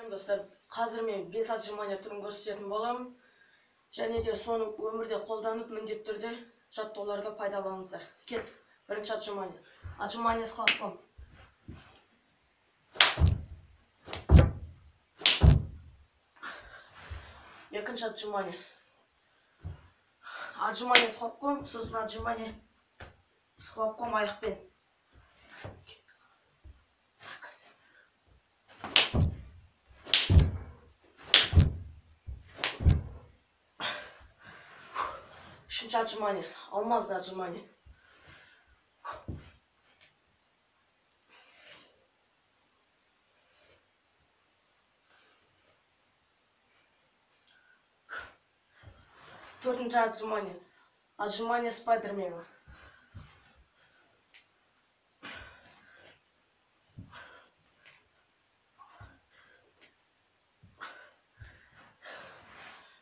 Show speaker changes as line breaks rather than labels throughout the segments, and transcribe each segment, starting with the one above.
Достар, қазір мен 5 отжимания түрін көрсететін боламын. Және де соны өмірде қолданып, міндетті түрде жаттығуларда пайдаланыңыздар. Кет, бірінші отжимания. Отжимания с хлопком. Екінші отжимания. Отжимания с хлопком, сосын отжимания с хлопком аяқпен. Үшінші отжимания, алмазды отжимания. Төртінші отжимания, отжимания спайдермена.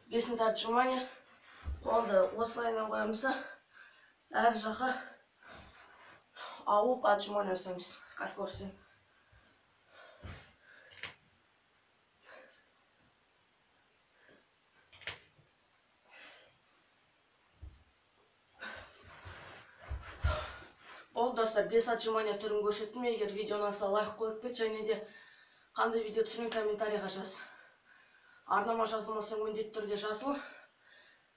Бесінші отжимания. Қолды осылаймен қоямыз да, әр жаққа ауып отжимания жасаймыз. Қазір көрсетейін. Болды достар, 5 отжимания түрін көрсеттім. Егер видео ұнаса лайк қойып кет, және де қандай видео түсірген комментарийға жаз. Арнама жазылмасаң міндетті түрде жазыл.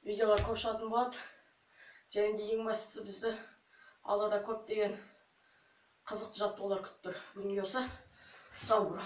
Видеолар көп шығатын болады. Және де ең бастысы бізді алда көптеген қызықты жаттығулар күтіп тұр. Бүгінге осы сау бро.